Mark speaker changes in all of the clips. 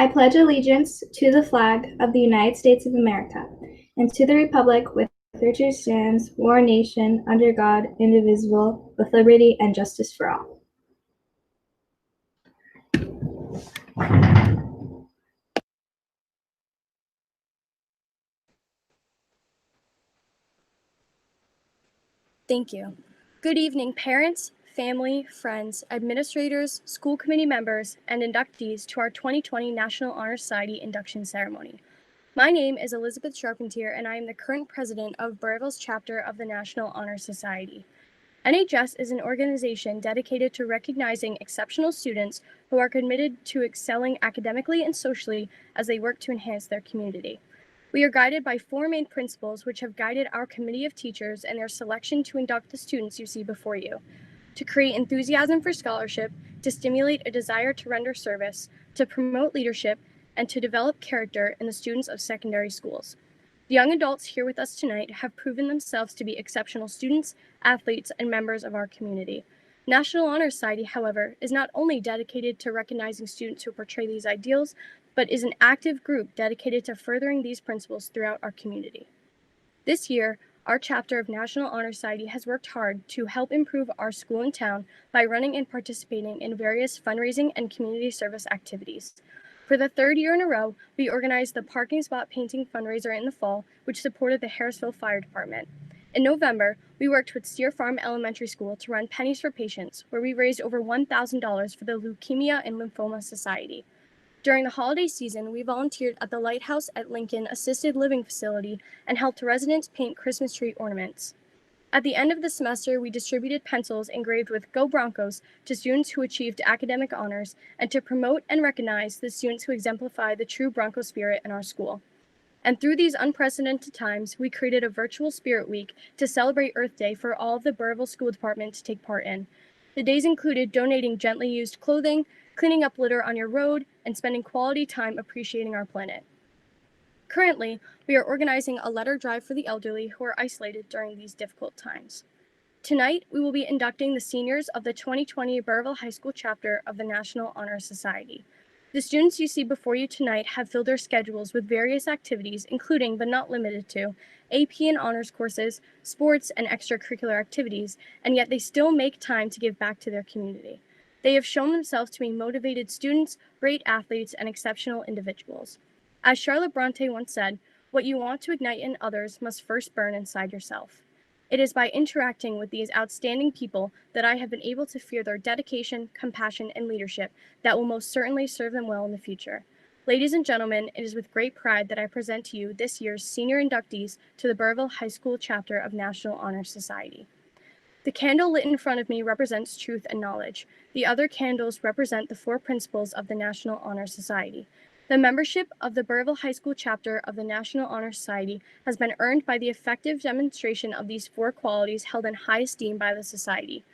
Speaker 1: I pledge allegiance to the flag of the United States of America and to the republic with which it stands, one nation, under God, indivisible, with liberty and justice for all.
Speaker 2: Thank you. Good evening, parents, family, friends, administrators, school committee members, and inductees to our 2020 National Honor Society induction ceremony. My name is Elizabeth Charpentier, and I am the current president of Burrillville's chapter of the National Honor Society. NHS is an organization dedicated to recognizing exceptional students who are committed to excelling academically and socially as they work to enhance their community. We are guided by four main principles which have guided our committee of teachers and their selection to induct the students you see before you: to create enthusiasm for scholarship, to stimulate a desire to render service, to promote leadership, and to develop character in the students of secondary schools. The young adults here with us tonight have proven themselves to be exceptional students, athletes, and members of our community. National Honor Society, however, is not only dedicated to recognizing students who portray these ideals, but is an active group dedicated to furthering these principles throughout our community. This year, our chapter of National Honor Society has worked hard to help improve our school and town by running and participating in various fundraising and community service activities. For the third year in a row, we organized the parking spot painting fundraiser in the fall, which supported the Harrisville Fire Department. In November, we worked with Steer Farm Elementary School to run Pennies for Patients, where we raised over $1,000 for the Leukemia and Lymphoma Society. During the holiday season, we volunteered at the Lighthouse at Lincoln Assisted Living Facility and helped residents paint Christmas tree ornaments. At the end of the semester, we distributed pencils engraved with Go Broncos to students who achieved academic honors and to promote and recognize the students who exemplify the true Bronco spirit in our school. And through these unprecedented times, we created a virtual Spirit Week to celebrate Earth Day for all of the Burrillville School Department to take part in. The days included donating gently used clothing, cleaning up litter on your road, and spending quality time appreciating our planet. Currently, we are organizing a letter drive for the elderly who are isolated during these difficult times. Tonight, we will be inducting the seniors of the 2020 Burrillville High School chapter of the National Honor Society. The students you see before you tonight have filled their schedules with various activities, including but not limited to AP and honors courses, sports, and extracurricular activities, and yet they still make time to give back to their community. They have shown themselves to be motivated students, great athletes, and exceptional individuals. As Charlotte Bronte once said, "What you want to ignite in others must first burn inside yourself." It is by interacting with these outstanding people that I have been able to feel their dedication, compassion, and leadership that will most certainly serve them well in the future. Ladies and gentlemen, it is with great pride that I present to you this year's senior inductees to the Burrillville High School chapter of National Honor Society. The candle lit in front of me represents truth and knowledge. The other candles represent the four principles of the National Honor Society. The membership of the Burrillville High School chapter of the National Honor Society has been earned by the effective demonstration of these four qualities held in high esteem by the Society.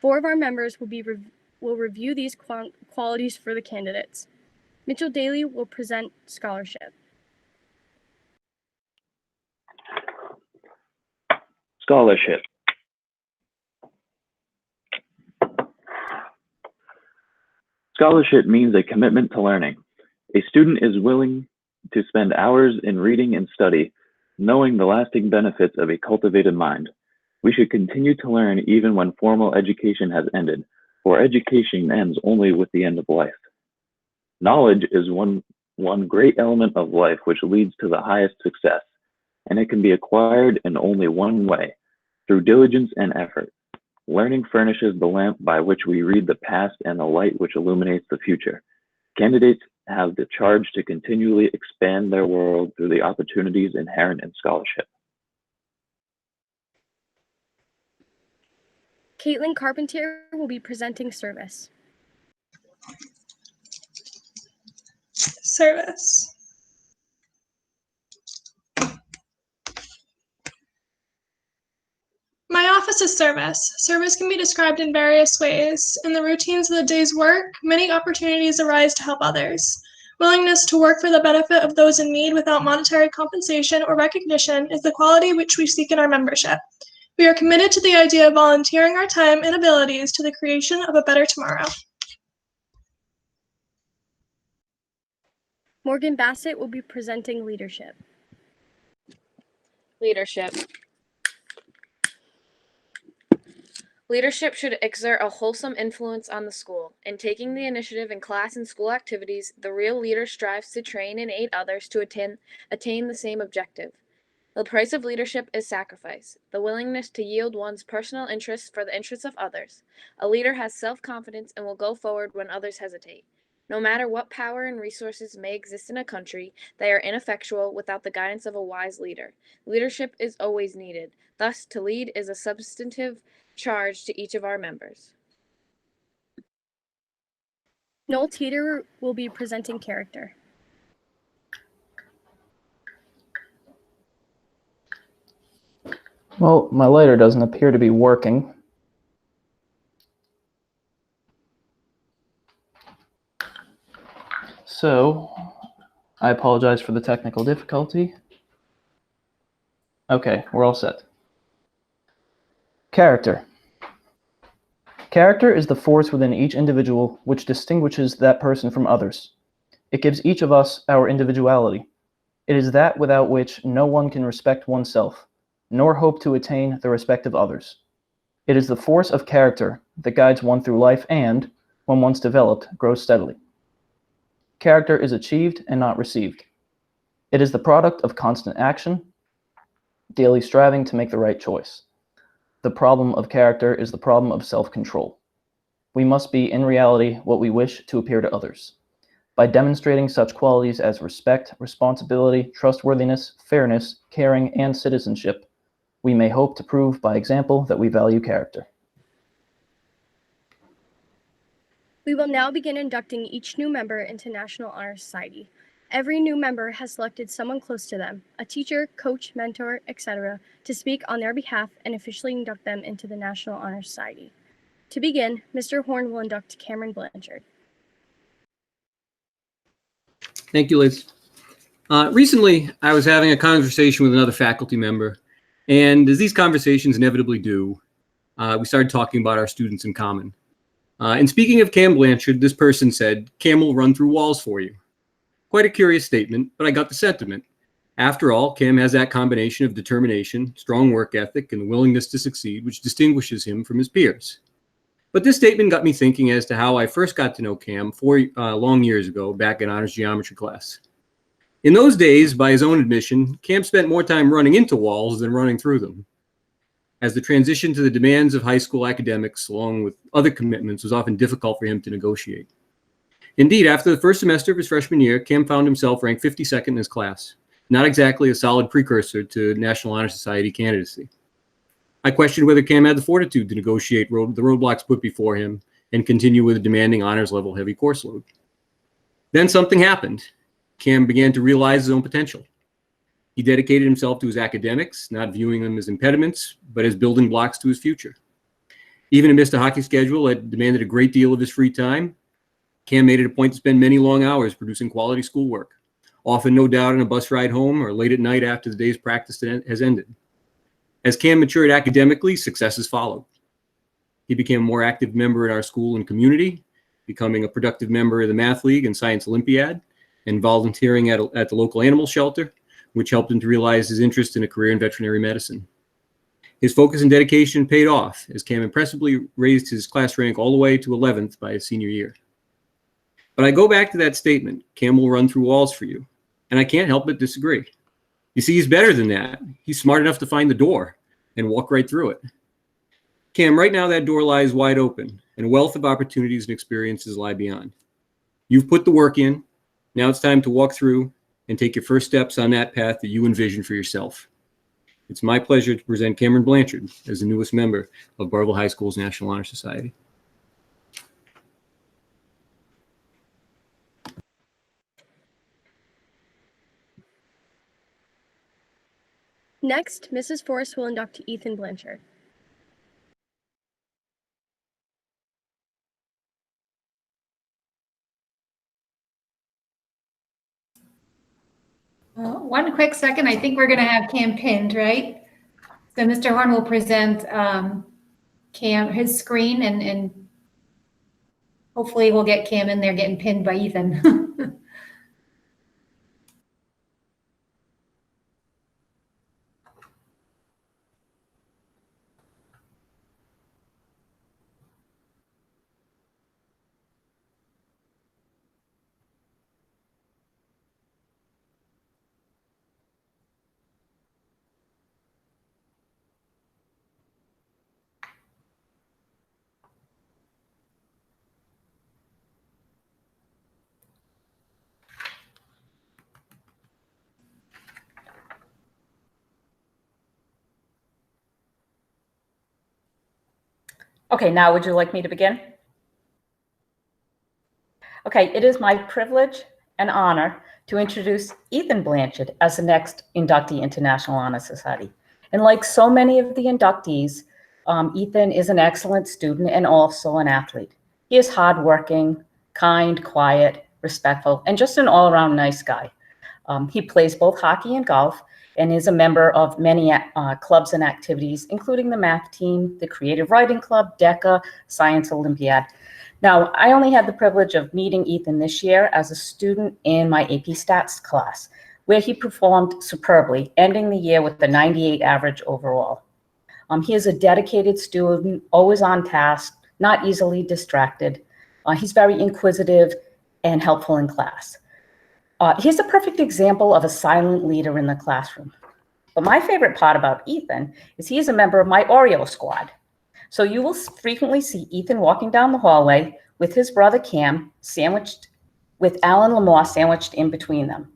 Speaker 2: Four of our members will review these qualities for the candidates. Mitchell Daly will present scholarship.
Speaker 3: Scholarship. Scholarship means a commitment to learning. A student is willing to spend hours in reading and study, knowing the lasting benefits of a cultivated mind. We should continue to learn even when formal education has ended, for education ends only with the end of life. Knowledge is one great element of life which leads to the highest success, and it can be acquired in only one way, through diligence and effort. Learning furnishes the lamp by which we read the past and the light which illuminates the future. Candidates have the charge to continually expand their world through the opportunities inherent in scholarship.
Speaker 2: Caitlin Carpentier will be presenting service.
Speaker 4: Service. My office is service. Service can be described in various ways. In the routines of the day's work, many opportunities arise to help others. Willingness to work for the benefit of those in need without monetary compensation or recognition is the quality which we seek in our membership. We are committed to the idea of volunteering our time and abilities to the creation of a better tomorrow.
Speaker 2: Morgan Bassett will be presenting leadership.
Speaker 5: Leadership. Leadership should exert a wholesome influence on the school. In taking the initiative in class and school activities, the real leader strives to train and aid others to attain the same objective. The price of leadership is sacrifice, the willingness to yield one's personal interests for the interests of others. A leader has self-confidence and will go forward when others hesitate. No matter what power and resources may exist in a country, they are ineffectual without the guidance of a wise leader. Leadership is always needed. Thus, to lead is a substantive charge to each of our members.
Speaker 2: Noel Teeter will be presenting character.
Speaker 6: Well, my lighter doesn't appear to be working. So, I apologize for the technical difficulty. Okay, we're all set. Character. Character is the force within each individual which distinguishes that person from others. It gives each of us our individuality. It is that without which no one can respect oneself, nor hope to attain the respect of others. It is the force of character that guides one through life and, when once developed, grows steadily. Character is achieved and not received. It is the product of constant action, daily striving to make the right choice. The problem of character is the problem of self-control. We must be, in reality, what we wish to appear to others. By demonstrating such qualities as respect, responsibility, trustworthiness, fairness, caring, and citizenship, we may hope to prove by example that we value character.
Speaker 2: We will now begin inducting each new member into National Honor Society. Every new member has selected someone close to them, a teacher, coach, mentor, etc., to speak on their behalf and officially induct them into the National Honor Society. To begin, Mr. Horn will induct Cameron Blanchard.
Speaker 7: Thank you, Liz. Recently, I was having a conversation with another faculty member, and as these conversations inevitably do, we started talking about our students in common. And speaking of Cam Blanchard, this person said, "Cam will run through walls for you." Quite a curious statement, but I got the sentiment. After all, Cam has that combination of determination, strong work ethic, and the willingness to succeed, which distinguishes him from his peers. But this statement got me thinking as to how I first got to know Cam 4 long years ago, back in honors geometry class. In those days, by his own admission, Cam spent more time running into walls than running through them, as the transition to the demands of high school academics, along with other commitments, was often difficult for him to negotiate. Indeed, after the first semester of his freshman year, Cam found himself ranked 52nd in his class, not exactly a solid precursor to National Honor Society candidacy. I questioned whether Cam had the fortitude to negotiate the roadblocks put before him and continue with a demanding honors level heavy course load. Then something happened. Cam began to realize his own potential. He dedicated himself to his academics, not viewing them as impediments, but as building blocks to his future. Even amidst a hockey schedule that demanded a great deal of his free time, Cam made it a point to spend many long hours producing quality schoolwork, often no doubt on a bus ride home or late at night after the day's practice has ended. As Cam matured academically, successes followed. He became a more active member in our school and community, becoming a productive member of the Math League and Science Olympiad, and volunteering at the local animal shelter, which helped him to realize his interest in a career in veterinary medicine. His focus and dedication paid off as Cam impressively raised his class rank all the way to 11th by his senior year. But I go back to that statement, Cam will run through walls for you, and I can't help but disagree. You see, he's better than that. He's smart enough to find the door and walk right through it. Cam, right now that door lies wide open, and a wealth of opportunities and experiences lie beyond. You've put the work in. Now it's time to walk through and take your first steps on that path that you envision for yourself. It's my pleasure to present Cameron Blanchard as the newest member of Burrillville High School's National Honor Society.
Speaker 2: Next, Mrs. Forrest will induct Ethan Blanchard.
Speaker 8: One quick second. I think we're going to have Cam pinned, right? So Mr. Horn will present Cam his screen, and hopefully we'll get Cam in there getting pinned by Ethan.
Speaker 9: Okay, now would you like me to begin? Okay, it is my privilege and honor to introduce Ethan Blanchett as the next inductee into National Honor Society. And like so many of the inductees, Ethan is an excellent student and also an athlete. He is hardworking, kind, quiet, respectful, and just an all-around nice guy. He plays both hockey and golf and is a member of many clubs and activities, including the math team, the creative writing club, DECA, Science Olympiad. Now, I only had the privilege of meeting Ethan this year as a student in my AP Stats class, where he performed superbly, ending the year with a 98 average overall. He is a dedicated student, always on task, not easily distracted. He's very inquisitive and helpful in class. He's a perfect example of a silent leader in the classroom. But my favorite part about Ethan is he is a member of my Oreo squad. So you will frequently see Ethan walking down the hallway with his brother Cam, sandwiched with Alan Lamar sandwiched in between them.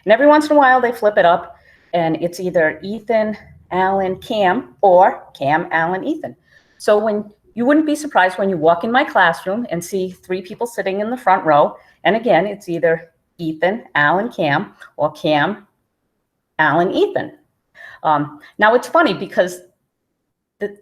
Speaker 9: And every once in a while they flip it up and it's either Ethan, Alan, Cam, or Cam, Alan, Ethan. So you wouldn't be surprised when you walk in my classroom and see 3 people sitting in the front row. And again, it's either Ethan, Alan, Cam, or Cam, Alan, Ethan. Now it's funny because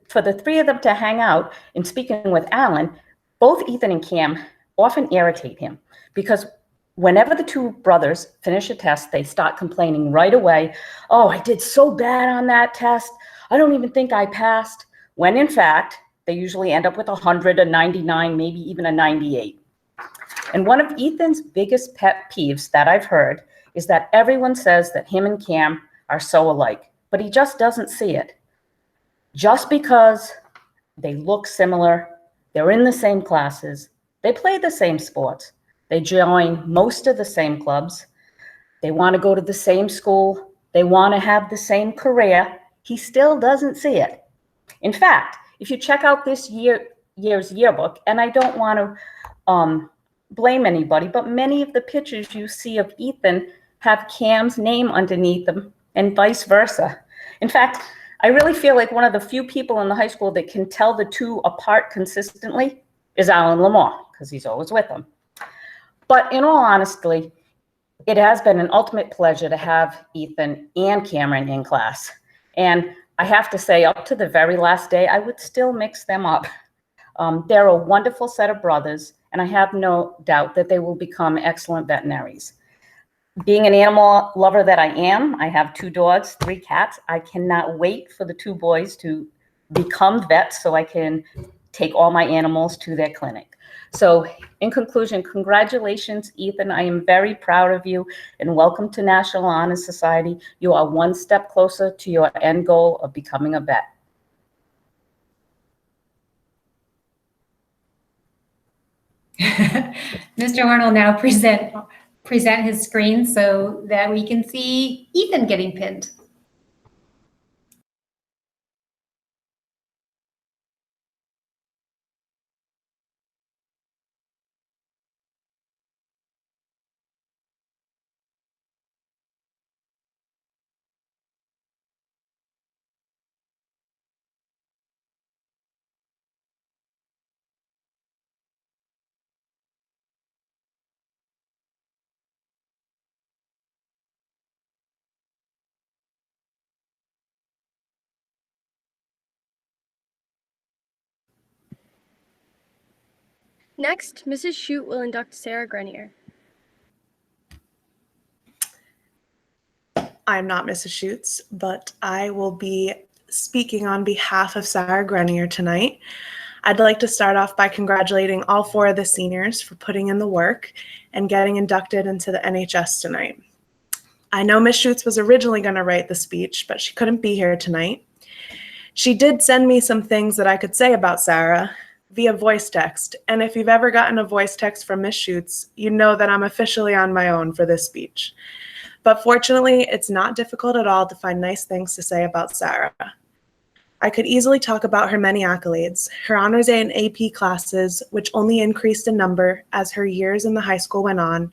Speaker 9: for the 3 of them to hang out and speaking with Alan, both Ethan and Cam often irritate him because whenever the 2 brothers finish a test, they start complaining right away. Oh, I did so bad on that test. I don't even think I passed. When in fact, they usually end up with 100, a 99, maybe even a 98. And one of Ethan's biggest pet peeves that I've heard is that everyone says that him and Cam are so alike, but he just doesn't see it. Just because they look similar, they're in the same classes, they play the same sports, they join most of the same clubs, they want to go to the same school, they want to have the same career, he still doesn't see it. In fact, if you check out this year's yearbook, and I don't want to blame anybody, but many of the pictures you see of Ethan have Cam's name underneath them and vice versa. In fact, I really feel like one of the few people in the high school that can tell the 2 apart consistently is Alan Lamar, because he's always with them. But in all honesty, it has been an ultimate pleasure to have Ethan and Cameron in class. And I have to say, up to the very last day, I would still mix them up. They're a wonderful set of brothers, and I have no doubt that they will become excellent veterinaries. Being an animal lover that I am, I have 2 dogs, 3 cats. I cannot wait for the 2 boys to become vets so I can take all my animals to their clinic. So in conclusion, congratulations, Ethan. I am very proud of you and welcome to National Honor Society. You are one step closer to your end goal of becoming a vet.
Speaker 8: Mr. Arnold now present his screen so that we can see Ethan getting pinned.
Speaker 2: Next, Mrs. Shute will induct Sarah Grenier.
Speaker 10: I'm not Mrs. Shutes, but I will be speaking on behalf of Sarah Grenier tonight. I'd like to start off by congratulating all 4 of the seniors for putting in the work and getting inducted into the NHS tonight. I know Ms. Shutes was originally going to write the speech, but she couldn't be here tonight. She did send me some things that I could say about Sarah via voice text, and if you've ever gotten a voice text from Ms. Shutes, you know that I'm officially on my own for this speech. But fortunately, it's not difficult at all to find nice things to say about Sarah. I could easily talk about her many accolades, her honors and AP classes, which only increased in number as her years in the high school went on,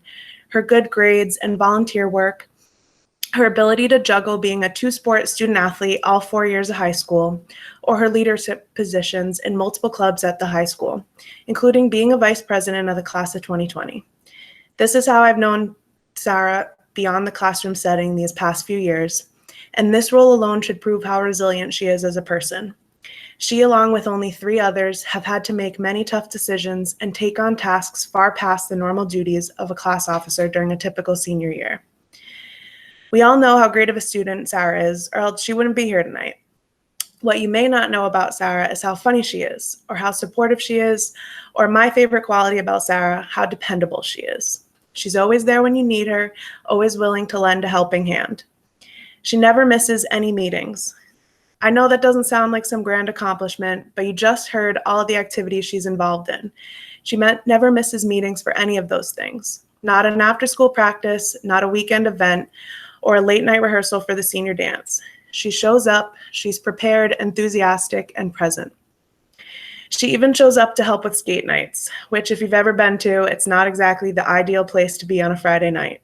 Speaker 10: her good grades and volunteer work, her ability to juggle being a two-sport student athlete all 4 years of high school, or her leadership positions in multiple clubs at the high school, including being a vice president of the class of 2020. This is how I've known Sarah beyond the classroom setting these past few years, and this role alone should prove how resilient she is as a person. She, along with only 3 others, have had to make many tough decisions and take on tasks far past the normal duties of a class officer during a typical senior year. We all know how great of a student Sarah is, or else she wouldn't be here tonight. What you may not know about Sarah is how funny she is, or how supportive she is, or my favorite quality about Sarah, how dependable she is. She's always there when you need her, always willing to lend a helping hand. She never misses any meetings. I know that doesn't sound like some grand accomplishment, but you just heard all of the activities she's involved in. She never misses meetings for any of those things. Not an after-school practice, not a weekend event, or a late-night rehearsal for the senior dance. She shows up, she's prepared, enthusiastic, and present. She even shows up to help with skate nights, which if you've ever been to, it's not exactly the ideal place to be on a Friday night.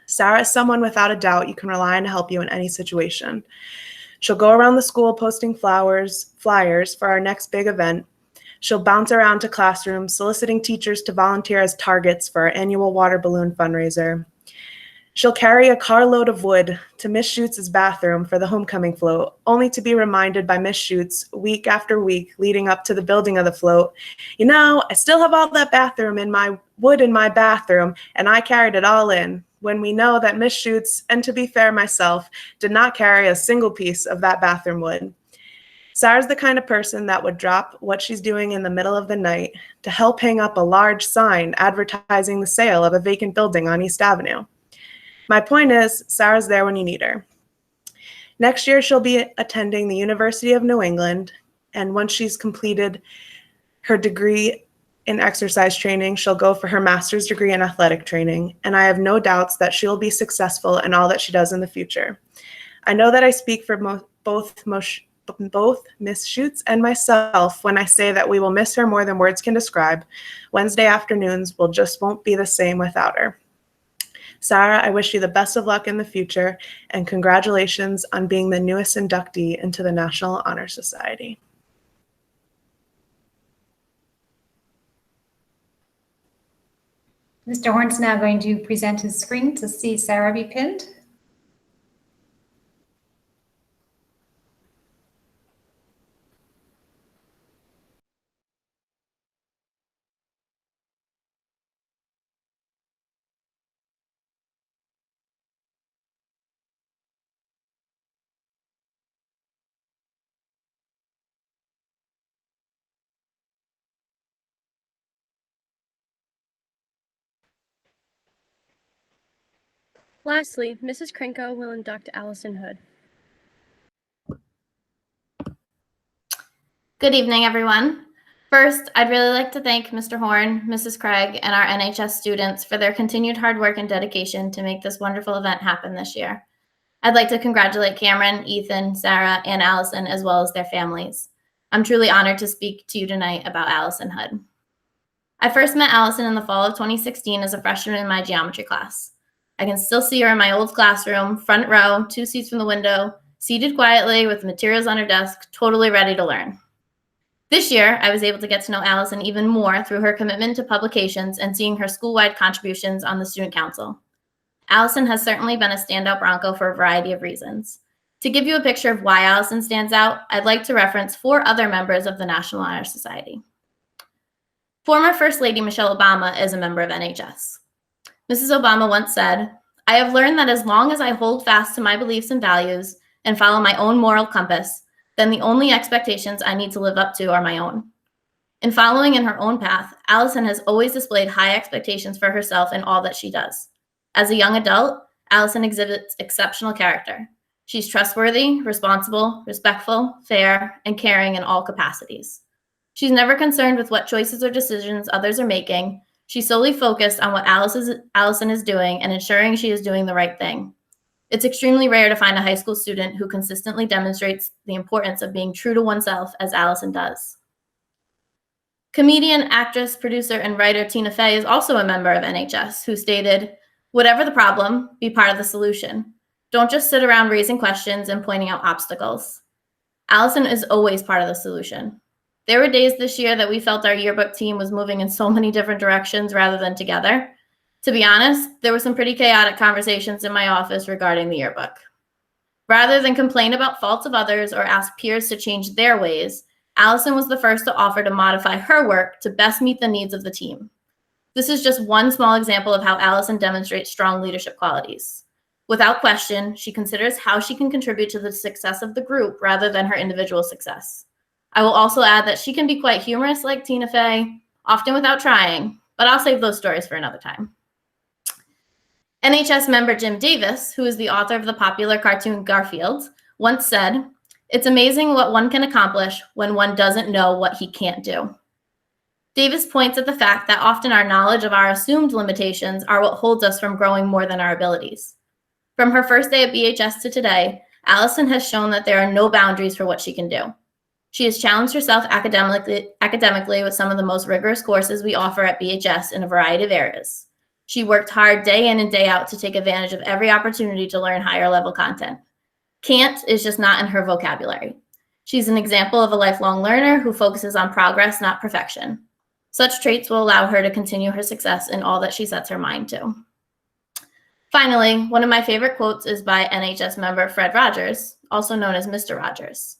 Speaker 10: Sarah is someone without a doubt you can rely on to help you in any situation. She'll go around the school posting flyers for our next big event. She'll bounce around to classrooms, soliciting teachers to volunteer as targets for our annual water balloon fundraiser. She'll carry a carload of wood to Miss Schutz' bathroom for the homecoming float, only to be reminded by Miss Schutz week after week leading up to the building of the float, you know, I still have all that wood in my bathroom, and I carried it all in, when we know that Miss Schutz, and to be fair myself, did not carry a single piece of that bathroom wood. Sarah's the kind of person that would drop what she's doing in the middle of the night to help hang up a large sign advertising the sale of a vacant building on East Avenue. My point is, Sarah's there when you need her. Next year, she'll be attending the University of New England, and once she's completed her degree in exercise training, she'll go for her master's degree in athletic training, and I have no doubts that she'll be successful in all that she does in the future. I know that I speak for both Miss Schutz and myself when I say that we will miss her more than words can describe. Wednesday afternoons won't be the same without her. Sarah, I wish you the best of luck in the future, and congratulations on being the newest inductee into the National Honor Society.
Speaker 8: Mr. Horn's now going to present his screen to see Sarah be pinned.
Speaker 2: Lastly, Mrs. Krenko will induct Alison Hood.
Speaker 11: Good evening, everyone. First, I'd really like to thank Mr. Horn, Mrs. Craig, and our NHS students for their continued hard work and dedication to make this wonderful event happen this year. I'd like to congratulate Cameron, Ethan, Sarah, and Allison, as well as their families. I'm truly honored to speak to you tonight about Alison Hood. I first met Allison in the fall of 2016 as a freshman in my geometry class. I can still see her in my old classroom, front row, 2 seats from the window, seated quietly with materials on her desk, totally ready to learn. This year, I was able to get to know Allison even more through her commitment to publications and seeing her school-wide contributions on the student council. Allison has certainly been a standout Bronco for a variety of reasons. To give you a picture of why Allison stands out, I'd like to reference 4 other members of the National Honor Society. Former First Lady Michelle Obama is a member of NHS. Mrs. Obama once said, "I have learned that as long as I hold fast to my beliefs and values and follow my own moral compass, then the only expectations I need to live up to are my own." In following in her own path, Allison has always displayed high expectations for herself in all that she does. As a young adult, Allison exhibits exceptional character. She's trustworthy, responsible, respectful, fair, and caring in all capacities. She's never concerned with what choices or decisions others are making. She's solely focused on what Allison is doing and ensuring she is doing the right thing. It's extremely rare to find a high school student who consistently demonstrates the importance of being true to oneself as Allison does. Comedian, actress, producer, and writer Tina Fey is also a member of NHS, who stated, "Whatever the problem, be part of the solution. Don't just sit around raising questions and pointing out obstacles. Alison is always part of the solution. There were days this year that we felt our yearbook team was moving in so many different directions rather than together. To be honest, there were some pretty chaotic conversations in my office regarding the yearbook. Rather than complain about faults of others or ask peers to change their ways, Alison was the first to offer to modify her work to best meet the needs of the team. This is just one small example of how Alison demonstrates strong leadership qualities. Without question, she considers how she can contribute to the success of the group rather than her individual success. I will also add that she can be quite humorous like Tina Fey, often without trying, but I'll save those stories for another time. NHS member Jim Davis, who is the author of the popular cartoon Garfield, once said, "It's amazing what one can accomplish when one doesn't know what he can't do." Davis points at the fact that often our knowledge of our assumed limitations are what holds us from growing more than our abilities. From her first day at BHS to today, Alison has shown that there are no boundaries for what she can do. She has challenged herself academically with some of the most rigorous courses we offer at BHS in a variety of areas. She worked hard day in and day out to take advantage of every opportunity to learn higher level content. Can't is just not in her vocabulary. She's an example of a lifelong learner who focuses on progress, not perfection. Such traits will allow her to continue her success in all that she sets her mind to. Finally, one of my favorite quotes is by NHS member Fred Rogers, also known as Mr. Rogers.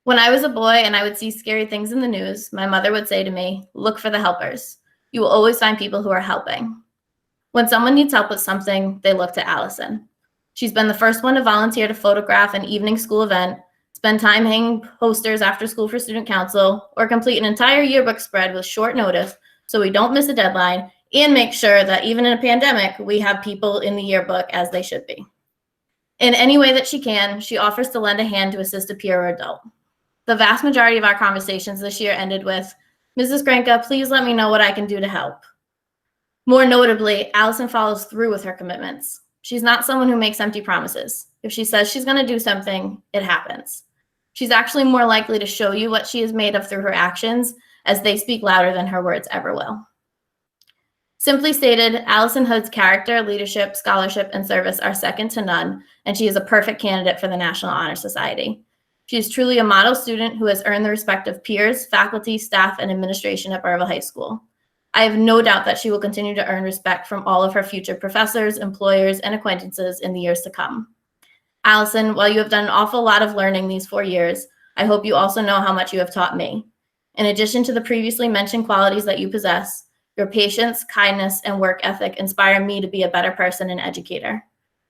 Speaker 11: "When I was a boy and I would see scary things in the news, my mother would say to me, 'Look for the helpers. You will always find people who are helping.' When someone needs help with something, they look to Alison. She's been the first one to volunteer to photograph an evening school event, spend time hanging posters after school for student council, or complete an entire yearbook spread with short notice so we don't miss a deadline and make sure that even in a pandemic, we have people in the yearbook as they should be. In any way that she can, she offers to lend a hand to assist a peer or adult. The vast majority of our conversations this year ended with, 'Mrs. Granka, please let me know what I can do to help.' More notably, Alison follows through with her commitments. She's not someone who makes empty promises. If she says she's going to do something, it happens. She's actually more likely to show you what she is made of through her actions, as they speak louder than her words ever will. Simply stated, Alison Hood's character, leadership, scholarship, and service are second to none, and she is a perfect candidate for the National Honor Society. She is truly a model student who has earned the respect of peers, faculty, staff, and administration at Burrillville High School. I have no doubt that she will continue to earn respect from all of her future professors, employers, and acquaintances in the years to come. Alison, while you have done an awful lot of learning these 4 years, I hope you also know how much you have taught me. In addition to the previously mentioned qualities that you possess, your patience, kindness, and work ethic inspire me to be a better person and educator.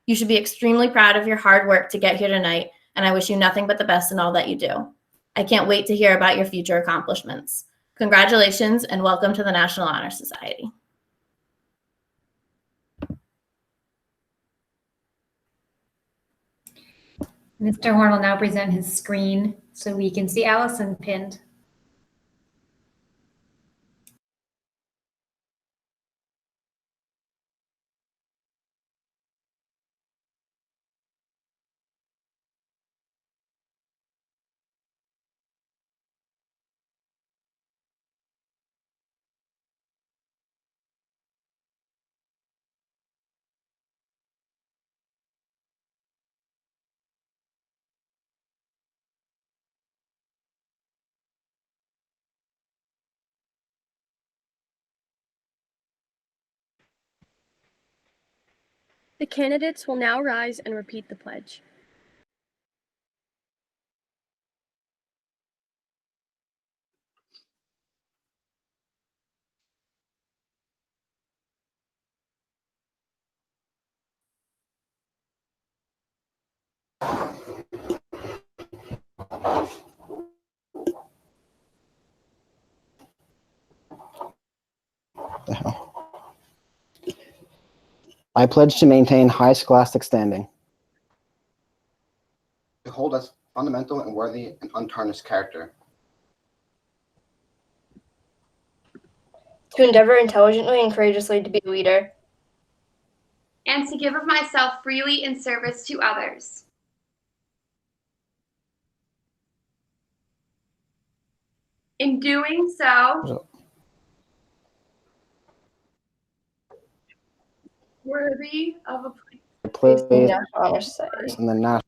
Speaker 11: You should be extremely proud of your hard work to get here tonight, and I wish you nothing but the best in all that you do. I can't wait to hear about your future accomplishments. Congratulations and welcome to the National Honor Society.
Speaker 8: Mr. Horn will now present his screen so we can see Alison pinned.
Speaker 2: The candidates will now rise and repeat the pledge.
Speaker 12: The hell? I pledge to maintain high scholastic standing.
Speaker 13: To hold as fundamental and worthy and untarnished character.
Speaker 14: To endeavor intelligently and courageously to be a leader.
Speaker 15: And to give of myself freely in service to others. In doing so, worthy of a
Speaker 12: place
Speaker 14: National Honor Society.
Speaker 12: in the national.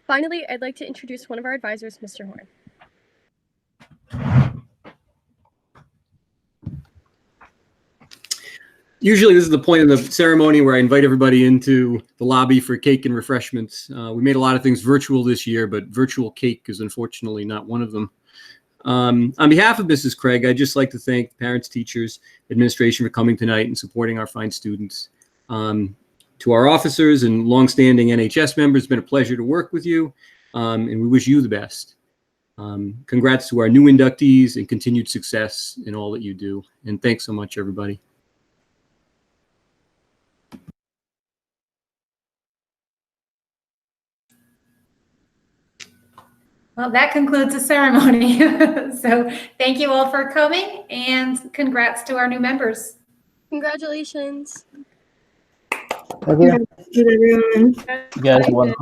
Speaker 2: Finally, I'd like to introduce one of our advisors, Mr. Horn.
Speaker 7: Usually this is the point of the ceremony where I invite everybody into the lobby for cake and refreshments. We made a lot of things virtual this year, but virtual cake is unfortunately not one of them. On behalf of Mrs. Craig, I'd just like to thank parents, teachers, administration for coming tonight and supporting our fine students. To our officers and longstanding NHS members, it's been a pleasure to work with you, and we wish you the best. Congrats to our new inductees and continued success in all that you do. And thanks so much, everybody.
Speaker 8: Well, that concludes the ceremony. So thank you all for coming, and congrats to our new members.
Speaker 2: Congratulations.
Speaker 12: Thank you.
Speaker 1: Everyone.
Speaker 6: You guys 100%.